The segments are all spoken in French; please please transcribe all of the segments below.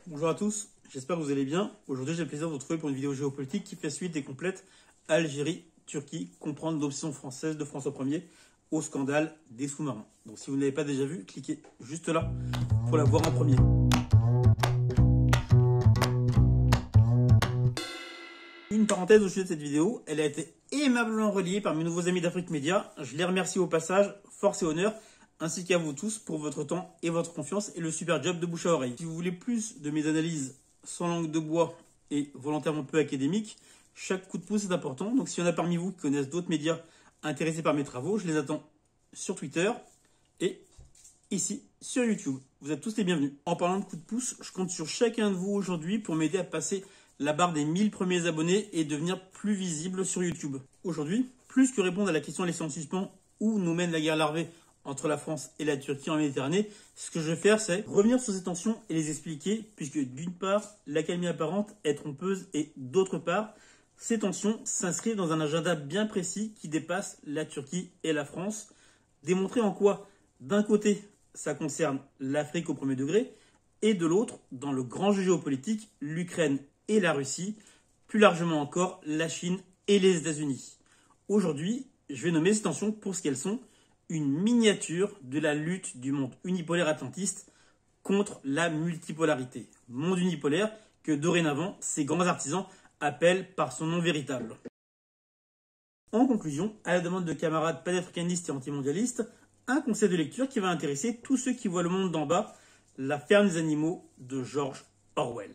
Bonjour à tous, j'espère que vous allez bien. Aujourd'hui, j'ai le plaisir de vous retrouver pour une vidéo géopolitique qui fait suite et complète Algérie, Turquie, comprendre l'option française de François Ier au scandale des sous-marins. Donc si vous ne l'avez pas déjà vu, cliquez juste là pour la voir en premier. Une parenthèse au sujet de cette vidéo, elle a été aimablement relayée par mes nouveaux amis d'Afrique Média. Je les remercie au passage, force et honneur, ainsi qu'à vous tous pour votre temps et votre confiance et le super job de bouche à oreille. Si vous voulez plus de mes analyses sans langue de bois et volontairement peu académiques, chaque coup de pouce est important. Donc s'il y en a parmi vous qui connaissent d'autres médias intéressés par mes travaux, je les attends sur Twitter et ici sur YouTube. Vous êtes tous les bienvenus. En parlant de coup de pouce, je compte sur chacun de vous aujourd'hui pour m'aider à passer la barre des 1000 premiers abonnés et devenir plus visible sur YouTube. Aujourd'hui, plus que répondre à la question laissée en suspens où nous mène la guerre larvée entre la France et la Turquie en Méditerranée, ce que je vais faire, c'est revenir sur ces tensions et les expliquer, puisque d'une part, l'accalmie apparente est trompeuse et d'autre part, ces tensions s'inscrivent dans un agenda bien précis qui dépasse la Turquie et la France, démontrer en quoi, d'un côté, ça concerne l'Afrique au premier degré, et de l'autre, dans le grand jeu géopolitique, l'Ukraine et la Russie, plus largement encore la Chine et les États-Unis. Aujourd'hui, je vais nommer ces tensions pour ce qu'elles sont, une miniature de la lutte du monde unipolaire atlantiste contre la multipolarité. Monde unipolaire que dorénavant, ces grands artisans appellent par son nom véritable. En conclusion, à la demande de camarades panafricanistes et antimondialistes, un conseil de lecture qui va intéresser tous ceux qui voient le monde d'en bas, La ferme des animaux de George Orwell.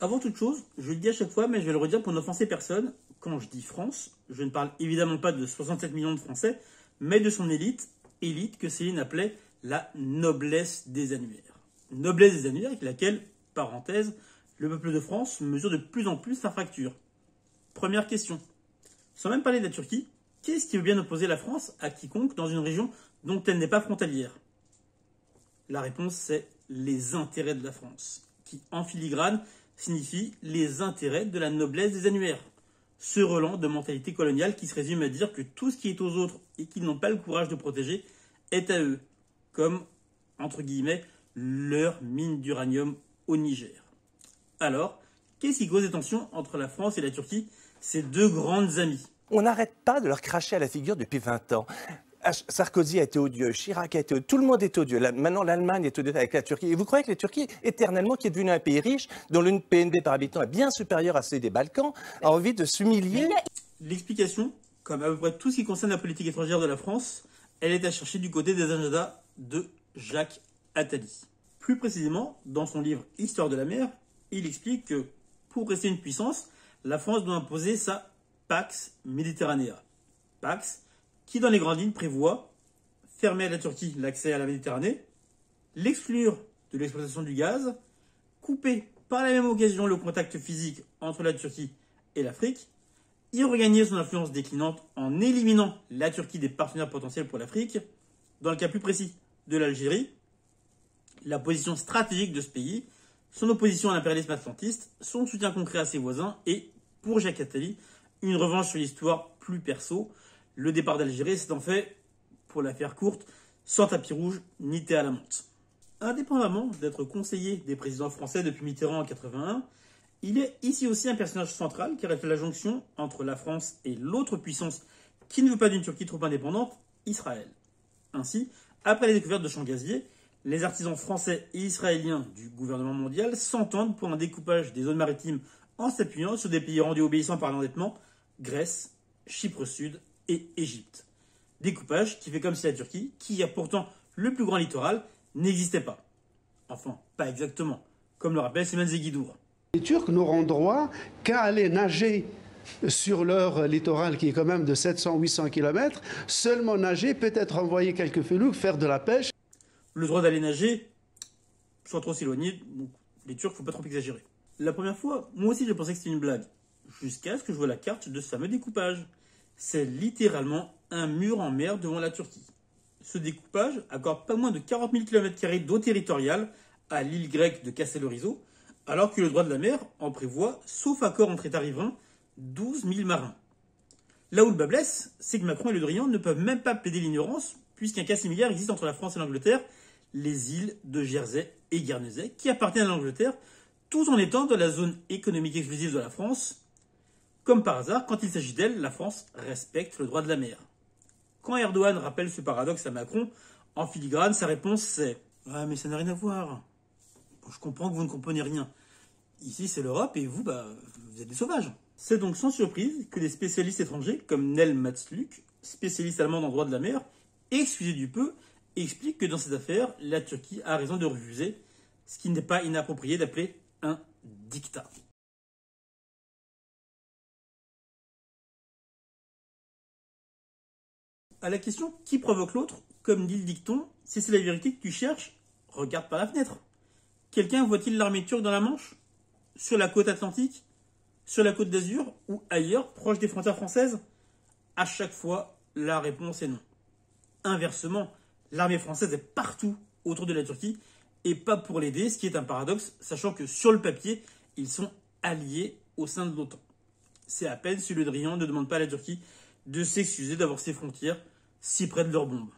Avant toute chose, je le dis à chaque fois, mais je vais le redire pour n'offenser personne. Quand je dis France, je ne parle évidemment pas de 67 millions de Français, mais de son élite que Céline appelait la noblesse des annuaires. Noblesse des annuaires avec laquelle, parenthèse, le peuple de France mesure de plus en plus sa fracture. Première question. Sans même parler de la Turquie, qu'est-ce qui veut bien opposer la France à quiconque dans une région dont elle n'est pas frontalière? La réponse, c'est les intérêts de la France, qui, en filigrane, signifie les intérêts de la noblesse des annuaires. Ce relent de mentalité coloniale qui se résume à dire que tout ce qui est aux autres et qu'ils n'ont pas le courage de protéger est à eux, comme, entre guillemets, leur mine d'uranium au Niger. Alors, qu'est-ce qui cause des tensions entre la France et la Turquie, ces deux grandes amies? On n'arrête pas de leur cracher à la figure depuis 20 ans. Sarkozy a été odieux, Chirac a été odieux, tout le monde est odieux. Maintenant, l'Allemagne est odieux avec la Turquie. Et vous croyez que la Turquie, éternellement, qui est devenue un pays riche, dont le PNB par habitant est bien supérieur à celui des Balkans, a envie de s'humilier? L'explication, comme à peu près tout ce qui concerne la politique étrangère de la France, elle est à chercher du côté des agendas de Jacques Attali. Plus précisément, dans son livre Histoire de la mer, il explique que pour rester une puissance, la France doit imposer sa Pax Mediterranea. Pax, qui dans les grandes lignes prévoit fermer à la Turquie l'accès à la Méditerranée, l'exclure de l'exploitation du gaz, couper par la même occasion le contact physique entre la Turquie et l'Afrique, y regagner son influence déclinante en éliminant la Turquie des partenaires potentiels pour l'Afrique, dans le cas plus précis de l'Algérie, la position stratégique de ce pays, son opposition à l'impérialisme atlantiste, son soutien concret à ses voisins et, pour Jacques Attali, une revanche sur l'histoire plus perso. Le départ d'Algérie, c'est en fait, pour la faire courte, sans tapis rouge ni thé à la menthe. Indépendamment d'être conseiller des présidents français depuis Mitterrand en 81, il est ici aussi un personnage central qui a fait la jonction entre la France et l'autre puissance qui ne veut pas d'une Turquie trop indépendante, Israël. Ainsi, après les découvertes de champs gaziers, les artisans français et israéliens du gouvernement mondial s'entendent pour un découpage des zones maritimes en s'appuyant sur des pays rendus obéissants par l'endettement, Grèce, Chypre Sud et Égypte. Découpage qui fait comme si la Turquie, qui a pourtant le plus grand littoral, n'existait pas. Enfin, pas exactement, comme le rappelle Slimane Zeguidour. Les Turcs n'auront droit qu'à aller nager sur leur littoral qui est quand même de 700-800 km, seulement nager, peut-être envoyer quelques felouks, faire de la pêche. Le droit d'aller nager, sans trop s'éloigner, donc les Turcs, faut pas trop exagérer. La première fois, moi aussi j'ai pensé que c'était une blague, jusqu'à ce que je vois la carte de ce fameux découpage. C'est littéralement un mur en mer devant la Turquie. Ce découpage accorde pas moins de 40 000 km² d'eau territoriale à l'île grecque de Castellorizo, alors que le droit de la mer en prévoit, sauf accord entre États riverains, 12 000 marins. Là où le bas blesse, c'est que Macron et Le Drian ne peuvent même pas plaider l'ignorance, puisqu'un cas similaire existe entre la France et l'Angleterre, les îles de Jersey et Guernesey, qui appartiennent à l'Angleterre, tout en étant dans la zone économique exclusive de la France. Comme par hasard, quand il s'agit d'elle, la France respecte le droit de la mer. Quand Erdogan rappelle ce paradoxe à Macron, en filigrane, sa réponse c'est « Ah, mais ça n'a rien à voir. Bon, je comprends que vous ne comprenez rien. Ici, c'est l'Europe et vous, vous êtes des sauvages. » C'est donc sans surprise que des spécialistes étrangers, comme Nel Matzluck, spécialiste allemand en droit de la mer, excusez du peu, expliquent que dans cette affaire, la Turquie a raison de refuser, ce qui n'est pas inapproprié d'appeler un diktat. À la question « qui provoque l'autre ?», comme dit le dicton, si c'est la vérité que tu cherches, regarde par la fenêtre. Quelqu'un voit-il l'armée turque dans la Manche ? Sur la côte atlantique ? Sur la côte d'Azur ? Ou ailleurs, proche des frontières françaises ? À chaque fois, la réponse est non. Inversement, l'armée française est partout autour de la Turquie, et pas pour l'aider, ce qui est un paradoxe, sachant que sur le papier, ils sont alliés au sein de l'OTAN. C'est à peine si Le Drian ne demande pas à la Turquie de s'excuser d'avoir ses frontières si près de leurs bombes.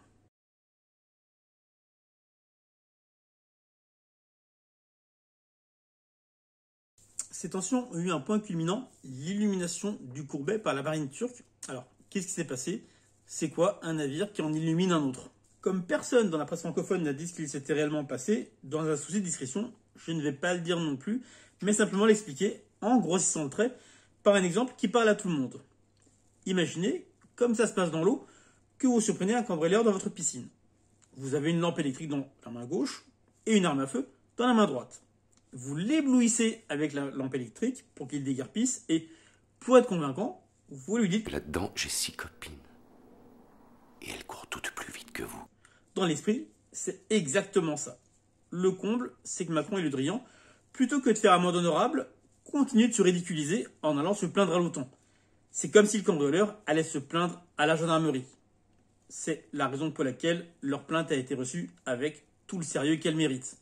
Ces tensions ont eu un point culminant, l'illumination du Courbet par la marine turque. Alors, qu'est-ce qui s'est passé? C'est quoi un navire qui en illumine un autre? Comme personne dans la presse francophone n'a dit ce qu'il s'était réellement passé, dans un souci de discrétion, je ne vais pas le dire non plus, mais simplement l'expliquer en grossissant le trait par un exemple qui parle à tout le monde. Imaginez, comme ça se passe dans l'eau, que vous surprenez un cambrioleur dans votre piscine. Vous avez une lampe électrique dans la main gauche et une arme à feu dans la main droite. Vous l'éblouissez avec la lampe électrique pour qu'il déguerpisse et, pour être convaincant, vous lui dites « Là-dedans, j'ai 6 copines. Et elles courent toutes plus vite que vous. » Dans l'esprit, c'est exactement ça. Le comble, c'est que Macron et Le Drian, plutôt que de faire amende honorable, continuent de se ridiculiser en allant se plaindre à l'OTAN. C'est comme si le cambrioleur allait se plaindre à la gendarmerie. C'est la raison pour laquelle leur plainte a été reçue avec tout le sérieux qu'elle mérite.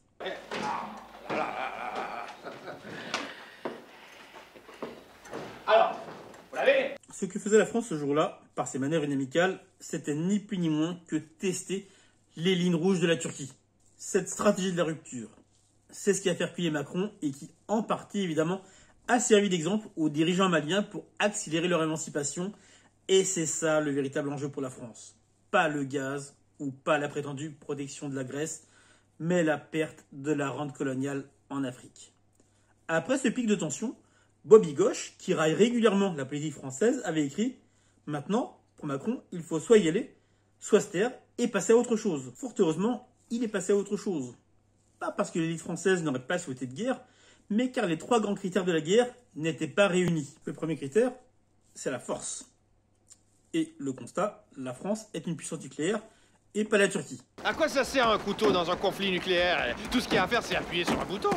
Alors, vous l'avez ? Ce que faisait la France ce jour-là, par ses manœuvres inamicales, c'était ni plus ni moins que tester les lignes rouges de la Turquie. Cette stratégie de la rupture, c'est ce qui a fait reculer Macron et qui, en partie évidemment, a servi d'exemple aux dirigeants maliens pour accélérer leur émancipation. Et c'est ça le véritable enjeu pour la France. Pas le gaz ou pas la prétendue protection de la Grèce, mais la perte de la rente coloniale en Afrique. Après ce pic de tension, Bobby Gauche, qui raille régulièrement la politique française, avait écrit « Maintenant, pour Macron, il faut soit y aller, soit se taire et passer à autre chose. » Fort heureusement, il est passé à autre chose. Pas parce que l'élite française n'aurait pas souhaité de guerre, mais car les 3 grands critères de la guerre n'étaient pas réunis. Le premier critère, c'est la force. Et le constat, la France est une puissance nucléaire et pas la Turquie. À quoi ça sert un couteau dans un conflit nucléaire? Tout ce qu'il y a à faire, c'est appuyer sur un bouton.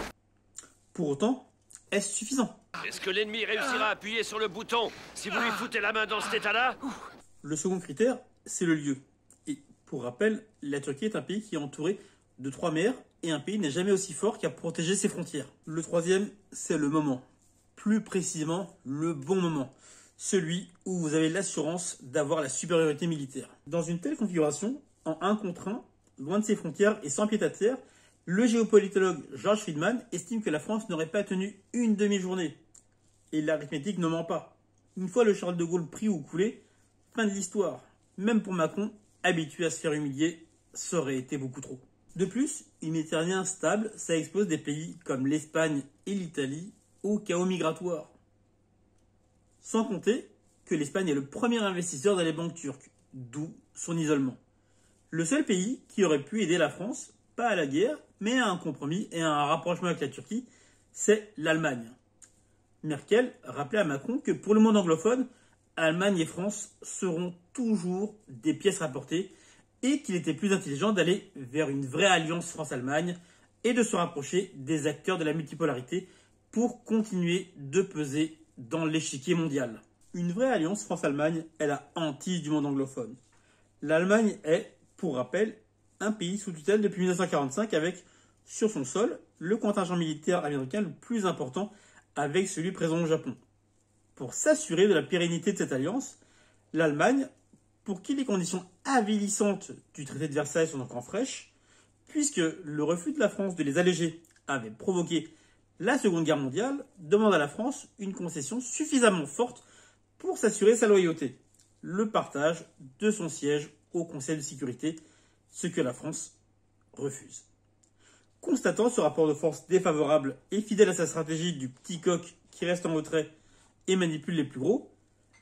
Pour autant, est-ce suffisant? Est-ce que l'ennemi réussira à appuyer sur le bouton si vous lui foutez la main dans cet état-là? Le second critère, c'est le lieu. Et pour rappel, la Turquie est un pays qui est entouré de 3 mers et un pays n'est jamais aussi fort qu'à protéger ses frontières. Le troisième, c'est le moment. Plus précisément, le bon moment. Celui où vous avez l'assurance d'avoir la supériorité militaire. Dans une telle configuration, en 1 contre 1, loin de ses frontières et sans pied à terre, le géopolitologue George Friedman estime que la France n'aurait pas tenu une demi-journée. Et l'arithmétique ne ment pas. Une fois le Charles de Gaulle pris ou coulé, fin de l'histoire. Même pour Macron, habitué à se faire humilier, ça aurait été beaucoup trop. De plus, une Méditerranée instable, ça expose des pays comme l'Espagne et l'Italie au chaos migratoire. Sans compter que l'Espagne est le premier investisseur dans les banques turques, d'où son isolement. Le seul pays qui aurait pu aider la France, pas à la guerre, mais à un compromis et à un rapprochement avec la Turquie, c'est l'Allemagne. Merkel rappelait à Macron que pour le monde anglophone, Allemagne et France seront toujours des pièces rapportées et qu'il était plus intelligent d'aller vers une vraie alliance France-Allemagne et de se rapprocher des acteurs de la multipolarité pour continuer de peser dans l'échiquier mondial. Une vraie alliance France-Allemagne est la hantise du monde anglophone. L'Allemagne est, pour rappel, un pays sous tutelle depuis 1945 avec, sur son sol, le contingent militaire américain le plus important avec celui présent au Japon. Pour s'assurer de la pérennité de cette alliance, l'Allemagne pour qui les conditions avilissantes du traité de Versailles sont encore fraîches, puisque le refus de la France de les alléger avait provoqué la Seconde Guerre mondiale, demande à la France une concession suffisamment forte pour s'assurer sa loyauté, le partage de son siège au Conseil de sécurité, ce que la France refuse. Constatant ce rapport de force défavorable et fidèle à sa stratégie du petit coq qui reste en retrait et manipule les plus gros,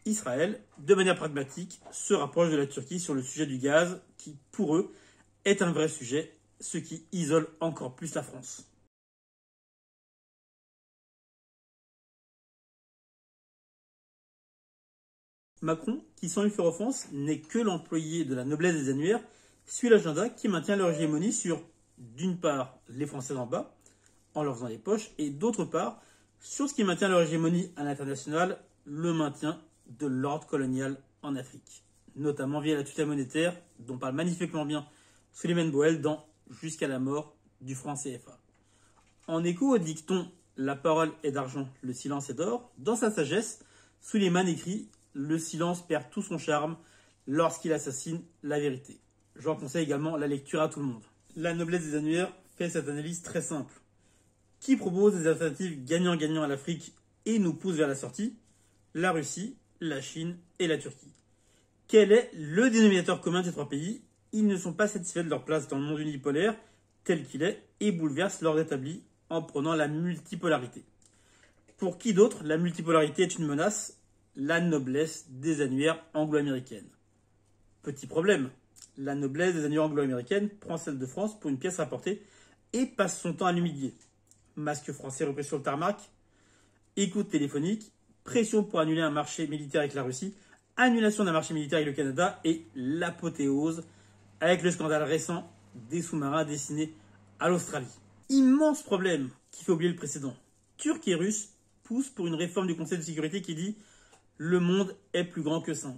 Israël, de manière pragmatique, se rapproche de la Turquie sur le sujet du gaz qui, pour eux, est un vrai sujet, ce qui isole encore plus la France. Macron, qui sans lui faire offense, n'est que l'employé de la noblesse des annuaires, suit l'agenda qui maintient leur hégémonie sur, d'une part, les Français en bas, en leur faisant les poches, et d'autre part, sur ce qui maintient leur hégémonie à l'international, le maintien de l'ordre colonial en Afrique, notamment via la tutelle monétaire, dont parle magnifiquement bien Suleiman Boel dans Jusqu'à la mort du franc CFA. En écho au dicton « La parole est d'argent, le silence est d'or », dans sa sagesse, Suleiman écrit « Le silence perd tout son charme lorsqu'il assassine la vérité ». J'en conseille également la lecture à tout le monde. La noblesse des annuaires fait cette analyse très simple. Qui propose des alternatives gagnant-gagnant à l'Afrique et nous pousse vers la sortie? La Russie, la Chine et la Turquie. Quel est le dénominateur commun de ces trois pays? Ils ne sont pas satisfaits de leur place dans le monde unipolaire tel qu'il est et bouleversent l'ordre établi en prenant la multipolarité. Pour qui d'autre, la multipolarité est une menace? La noblesse des annuaires anglo-américaines. Petit problème, la noblesse des annuaires anglo-américaines prend celle de France pour une pièce rapportée et passe son temps à l'humilier. Masque français repris sur le tarmac, écoute téléphonique, pression pour annuler un marché militaire avec la Russie, annulation d'un marché militaire avec le Canada et l'apothéose avec le scandale récent des sous-marins destinés à l'Australie. Immense problème qui fait oublier le précédent. Turcs et Russes poussent pour une réforme du Conseil de sécurité qui dit « Le monde est plus grand que 5 ».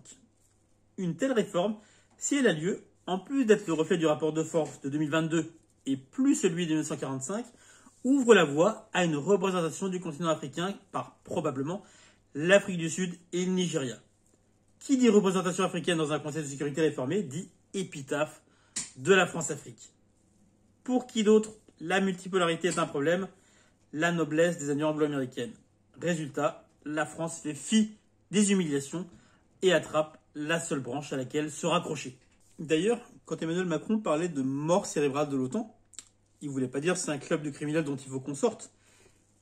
Une telle réforme, si elle a lieu, en plus d'être le reflet du rapport de force de 2022 et plus celui de 1945, ouvre la voie à une représentation du continent africain par probablement l'Afrique du Sud et le Nigeria. Qui dit représentation africaine dans un Conseil de sécurité réformé dit épitaphe de la France-Afrique. Pour qui d'autre, la multipolarité est un problème, la noblesse des annuaires anglo-américaines. Résultat, la France fait fi des humiliations et attrape la seule branche à laquelle se raccrocher. D'ailleurs, quand Emmanuel Macron parlait de mort cérébrale de l'OTAN, il ne voulait pas dire c'est un club de criminels dont il faut qu'on sorte.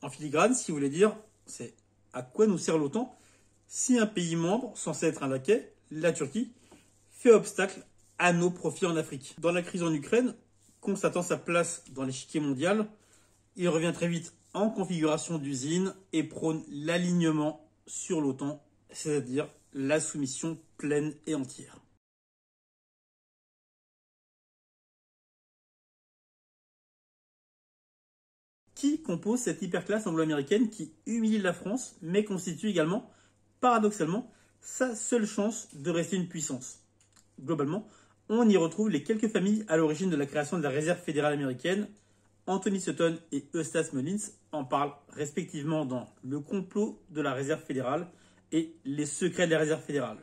En filigrane, ce qu'il voulait dire, c'est à quoi nous sert l'OTAN si un pays membre, censé être un laquais, la Turquie, fait obstacle à nos profits en Afrique. Dans la crise en Ukraine, constatant sa place dans l'échiquier mondial, il revient très vite en configuration d'usine et prône l'alignement sur l'OTAN, c'est-à-dire la soumission pleine et entière. Qui compose cette hyperclasse anglo-américaine qui humilie la France, mais constitue également, paradoxalement, sa seule chance de rester une puissance? Globalement, on y retrouve les quelques familles à l'origine de la création de la Réserve fédérale américaine. Anthony Sutton et Eustace Mullins en parlent respectivement dans Le complot de la Réserve fédérale et Les secrets de la Réserve fédérale.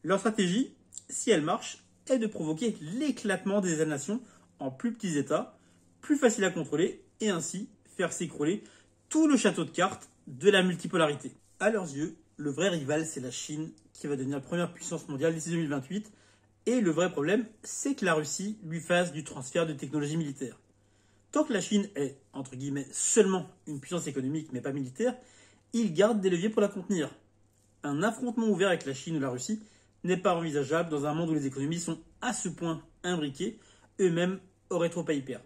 Leur stratégie, si elle marche, est de provoquer l'éclatement des nations en plus petits États, plus faciles à contrôler, et ainsi faire s'écrouler tout le château de cartes de la multipolarité. À leurs yeux, le vrai rival, c'est la Chine, qui va devenir la première puissance mondiale d'ici 2028, et le vrai problème, c'est que la Russie lui fasse du transfert de technologie militaire. Tant que la Chine est, entre guillemets, seulement une puissance économique mais pas militaire, ils gardent des leviers pour la contenir. Un affrontement ouvert avec la Chine ou la Russie n'est pas envisageable dans un monde où les économies sont à ce point imbriquées, eux-mêmes auraient trop à y perdre.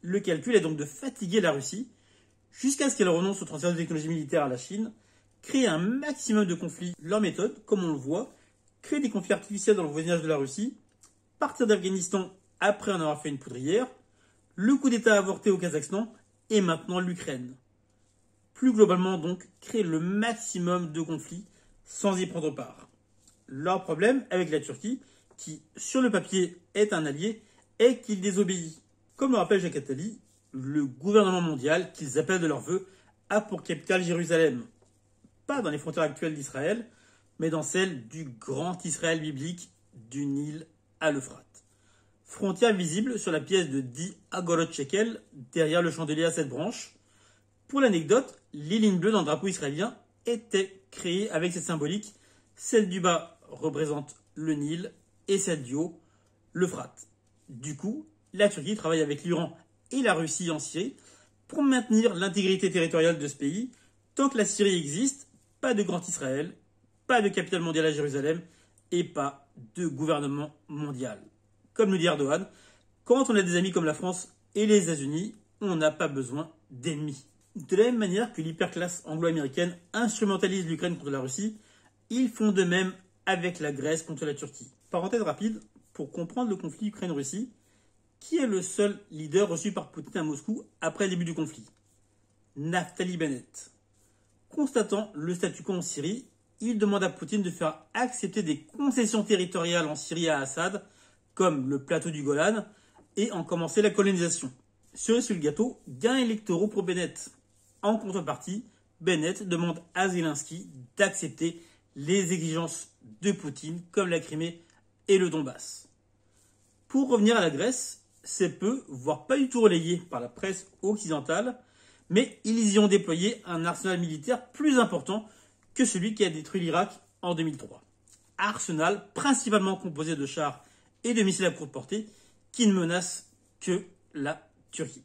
Le calcul est donc de fatiguer la Russie jusqu'à ce qu'elle renonce au transfert de technologie militaire à la Chine, créer un maximum de conflits. Leur méthode, comme on le voit, créer des conflits artificiels dans le voisinage de la Russie, partir d'Afghanistan après en avoir fait une poudrière, le coup d'État avorté au Kazakhstan et maintenant l'Ukraine. Plus globalement donc, créer le maximum de conflits sans y prendre part. Leur problème avec la Turquie, qui sur le papier est un allié, est qu'il désobéit. Comme le rappelle Jacques Attali, le gouvernement mondial qu'ils appellent de leur vœu a pour capitale Jérusalem. Pas dans les frontières actuelles d'Israël, mais dans celles du grand Israël biblique du Nil à l'Euphrate. Frontière visible sur la pièce de 10 agorot shekel, derrière le chandelier à 7 branches. Pour l'anecdote, les lignes bleues dans le drapeau israélien étaient créées avec cette symbolique. Celle du bas représente le Nil et celle du haut, l'Euphrate. Du coup, la Turquie travaille avec l'Iran et la Russie en Syrie pour maintenir l'intégrité territoriale de ce pays. Tant que la Syrie existe, pas de grand Israël, pas de capitale mondiale à Jérusalem et pas de gouvernement mondial. Comme le dit Erdogan, quand on a des amis comme la France et les États-Unis, on n'a pas besoin d'ennemis. De la même manière que l'hyperclasse anglo-américaine instrumentalise l'Ukraine contre la Russie, ils font de même avec la Grèce contre la Turquie. Parenthèse rapide, pour comprendre le conflit Ukraine-Russie, qui est le seul leader reçu par Poutine à Moscou après le début du conflit? Naftali Bennett. Constatant le statu quo en Syrie, il demande à Poutine de faire accepter des concessions territoriales en Syrie à Assad, comme le plateau du Golan, et en commencer la colonisation. Cerise sur le gâteau, gains électoraux pour Bennett. En contrepartie, Bennett demande à Zelensky d'accepter les exigences de Poutine, comme la Crimée et le Donbass. Pour revenir à la Grèce, c'est peu, voire pas du tout relayé par la presse occidentale, mais ils y ont déployé un arsenal militaire plus important que celui qui a détruit l'Irak en 2003. Arsenal principalement composé de chars et de missiles à courte portée qui ne menacent que la Turquie.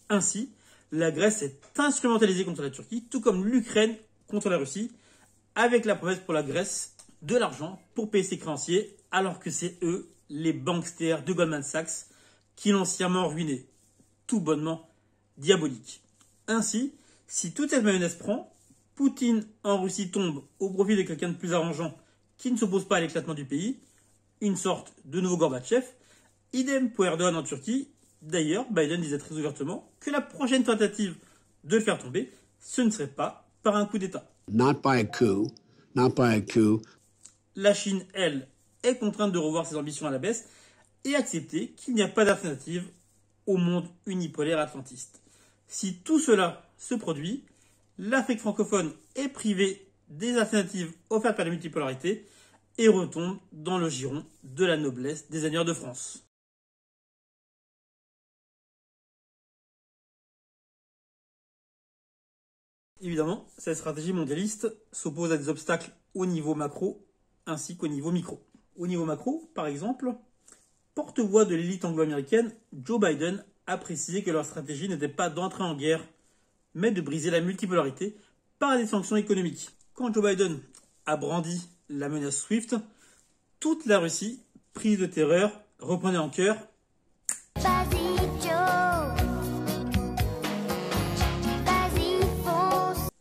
Ainsi, la Grèce est instrumentalisée contre la Turquie, tout comme l'Ukraine contre la Russie, avec la promesse pour la Grèce de l'argent pour payer ses créanciers, alors que c'est eux, les banksters de Goldman Sachs, qui l'ont sciemment ruiné. Tout bonnement diabolique. Ainsi, si toute cette mayonnaise prend, Poutine en Russie tombe au profit de quelqu'un de plus arrangeant qui ne s'oppose pas à l'éclatement du pays, une sorte de nouveau Gorbatchev. Idem pour Erdogan en Turquie. D'ailleurs, Biden disait très ouvertement que la prochaine tentative de le faire tomber, ce ne serait pas par un coup d'État. Not by a coup, not by a coup. La Chine, elle, est contrainte de revoir ses ambitions à la baisse et accepter qu'il n'y a pas d'alternative au monde unipolaire atlantiste. Si tout cela se produit, l'Afrique francophone est privée des alternatives offertes par la multipolarité et retombe dans le giron de la noblesse des seigneurs de France. Évidemment, cette stratégie mondialiste s'oppose à des obstacles au niveau macro ainsi qu'au niveau micro. Au niveau macro, par exemple, porte-voix de l'élite anglo-américaine, Joe Biden a précisé que leur stratégie n'était pas d'entrer en guerre, mais de briser la multipolarité par des sanctions économiques. Quand Joe Biden a brandi la menace SWIFT, toute la Russie, prise de terreur, reprenait en chœur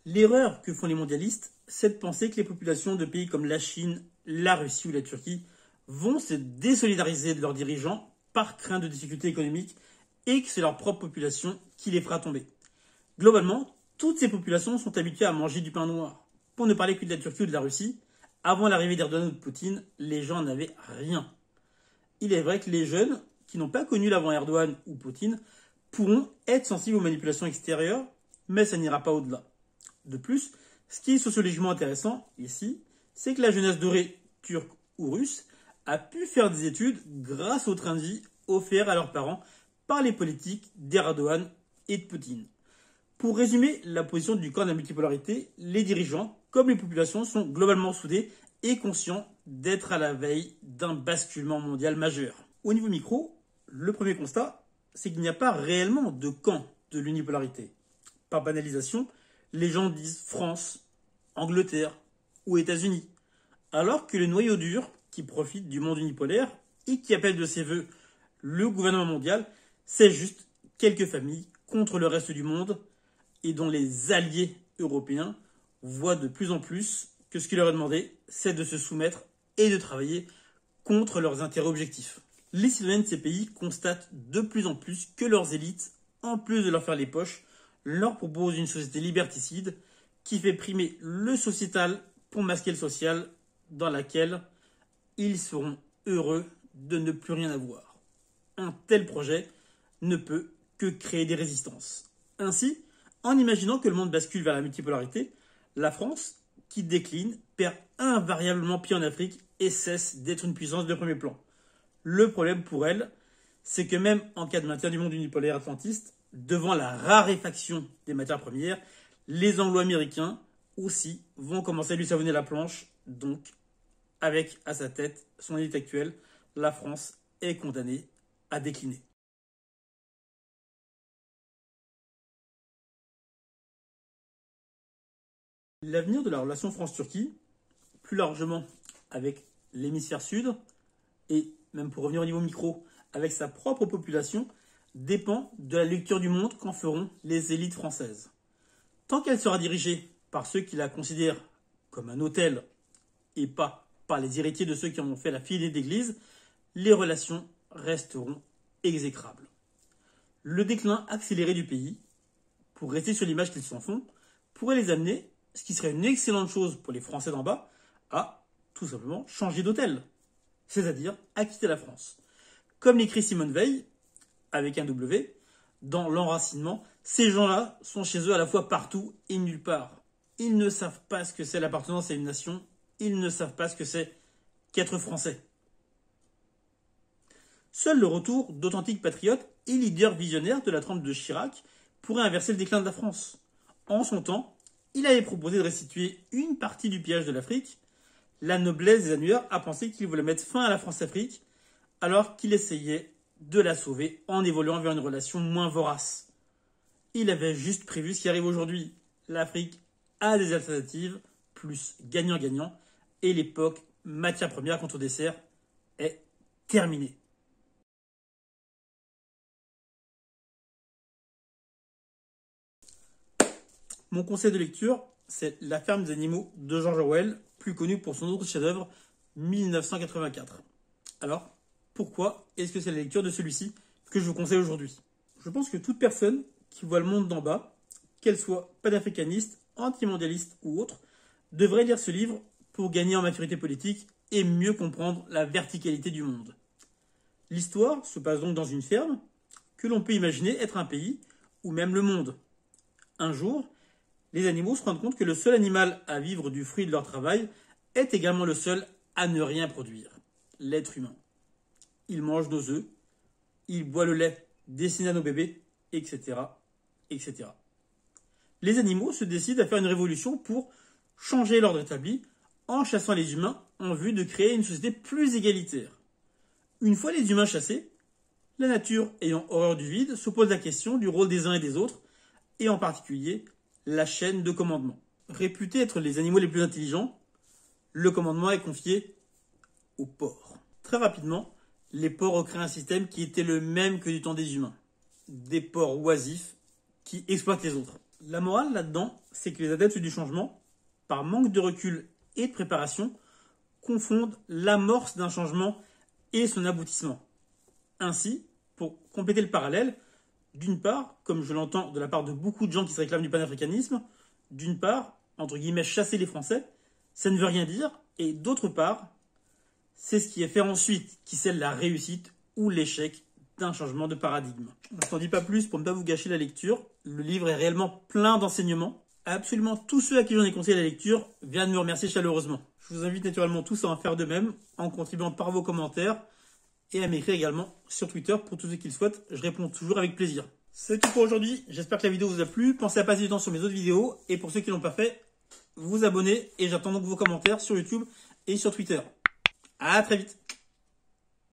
L'erreur que font les mondialistes, c'est de penser que les populations de pays comme la Chine, la Russie ou la Turquie vont se désolidariser de leurs dirigeants par crainte de difficultés économiques et que c'est leur propre population qui les fera tomber. Globalement, toutes ces populations sont habituées à manger du pain noir. Pour ne parler que de la Turquie ou de la Russie, avant l'arrivée d'Erdogan ou de Poutine, les gens n'avaient rien. Il est vrai que les jeunes, qui n'ont pas connu l'avant Erdogan ou Poutine, pourront être sensibles aux manipulations extérieures, mais ça n'ira pas au-delà. De plus, ce qui est sociologiquement intéressant ici, c'est que la jeunesse dorée, turque ou russe, a pu faire des études grâce au train de vie offert à leurs parents par les politiques d'Erdogan et de Poutine. Pour résumer la position du camp de la multipolarité, les dirigeants, comme les populations, sont globalement soudés et conscients d'être à la veille d'un basculement mondial majeur. Au niveau micro, le premier constat, c'est qu'il n'y a pas réellement de camp de l'unipolarité. Par banalisation, les gens disent France, Angleterre ou États-Unis, alors que le noyau dur, qui profite du monde unipolaire et qui appelle de ses voeux le gouvernement mondial, c'est juste quelques familles contre le reste du monde et dont les alliés européens voient de plus en plus que ce qui leur est demandé, c'est de se soumettre et de travailler contre leurs intérêts objectifs. Les citoyens de ces pays constatent de plus en plus que leurs élites, en plus de leur faire les poches, leur proposent une société liberticide qui fait primer le sociétal pour masquer le social, dans laquelle ils seront heureux de ne plus rien avoir. Un tel projet ne peut que créer des résistances. Ainsi, en imaginant que le monde bascule vers la multipolarité, la France, qui décline, perd invariablement pied en Afrique et cesse d'être une puissance de premier plan. Le problème pour elle, c'est que même en cas de maintien du monde unipolaire atlantiste, devant la raréfaction des matières premières, les anglo-américains aussi vont commencer à lui savonner la planche, donc avec à sa tête son élite actuelle, la France est condamnée à décliner. L'avenir de la relation France-Turquie, plus largement avec l'hémisphère sud, et même pour revenir au niveau micro, avec sa propre population, dépend de la lecture du monde qu'en feront les élites françaises. Tant qu'elle sera dirigée par ceux qui la considèrent comme un autel et pas par les héritiers de ceux qui en ont fait la fille d'église, les relations resteront exécrables. Le déclin accéléré du pays, pour rester sur l'image qu'ils s'en font, pourrait les amener, ce qui serait une excellente chose pour les Français d'en bas, à tout simplement changer d'hôtel, c'est-à-dire à quitter la France. Comme l'écrit Simone Veil, avec un W, dans l'enracinement, ces gens-là sont chez eux à la fois partout et nulle part. Ils ne savent pas ce que c'est l'appartenance à une nation, ils ne savent pas ce que c'est qu'être français. Seul le retour d'authentiques patriotes et leaders visionnaires de la trempe de Chirac pourrait inverser le déclin de la France. En son temps, il avait proposé de restituer une partie du pillage de l'Afrique. La noblesse des annuaires a pensé qu'il voulait mettre fin à la France-Afrique, alors qu'il essayait de la sauver en évoluant vers une relation moins vorace. Il avait juste prévu ce qui arrive aujourd'hui. L'Afrique a des alternatives, plus gagnant-gagnant, et l'époque matière première contre dessert est terminée. Mon conseil de lecture, c'est La ferme des animaux de George Orwell, plus connu pour son autre chef-d'œuvre, 1984. Alors, pourquoi est-ce que c'est la lecture de celui-ci que je vous conseille aujourd'hui? Je pense que toute personne qui voit le monde d'en bas, qu'elle soit panafricaniste, antimondialiste ou autre, devrait lire ce livre pour gagner en maturité politique et mieux comprendre la verticalité du monde. L'histoire se passe donc dans une ferme que l'on peut imaginer être un pays ou même le monde. Un jour, les animaux se rendent compte que le seul animal à vivre du fruit de leur travail est également le seul à ne rien produire, l'être humain. Il mange nos œufs, il boit le lait destiné à nos bébés, etc., etc. Les animaux se décident à faire une révolution pour changer l'ordre établi en chassant les humains en vue de créer une société plus égalitaire. Une fois les humains chassés, la nature ayant horreur du vide se pose la question du rôle des uns et des autres, et en particulier la chaîne de commandement. Réputés être les animaux les plus intelligents, le commandement est confié aux porcs. Très rapidement, les porcs ont créé un système qui était le même que du temps des humains. Des porcs oisifs qui exploitent les autres. La morale là-dedans, c'est que les adeptes du changement, par manque de recul et de préparation, confondent l'amorce d'un changement et son aboutissement. Ainsi, pour compléter le parallèle, d'une part, comme je l'entends de la part de beaucoup de gens qui se réclament du panafricanisme, d'une part, entre guillemets, chasser les Français, ça ne veut rien dire, et d'autre part, c'est ce qui est fait ensuite qui scelle la réussite ou l'échec d'un changement de paradigme. Je ne t'en dis pas plus pour ne pas vous gâcher la lecture. Le livre est réellement plein d'enseignements. Absolument tous ceux à qui j'en ai conseillé la lecture viennent me remercier chaleureusement. Je vous invite naturellement tous à en faire de même en contribuant par vos commentaires et à m'écrire également sur Twitter pour tous ceux qui le souhaitent. Je réponds toujours avec plaisir. C'est tout pour aujourd'hui. J'espère que la vidéo vous a plu. Pensez à passer du temps sur mes autres vidéos. Et pour ceux qui ne l'ont pas fait, vous abonnez. Et j'attends donc vos commentaires sur YouTube et sur Twitter. À très vite.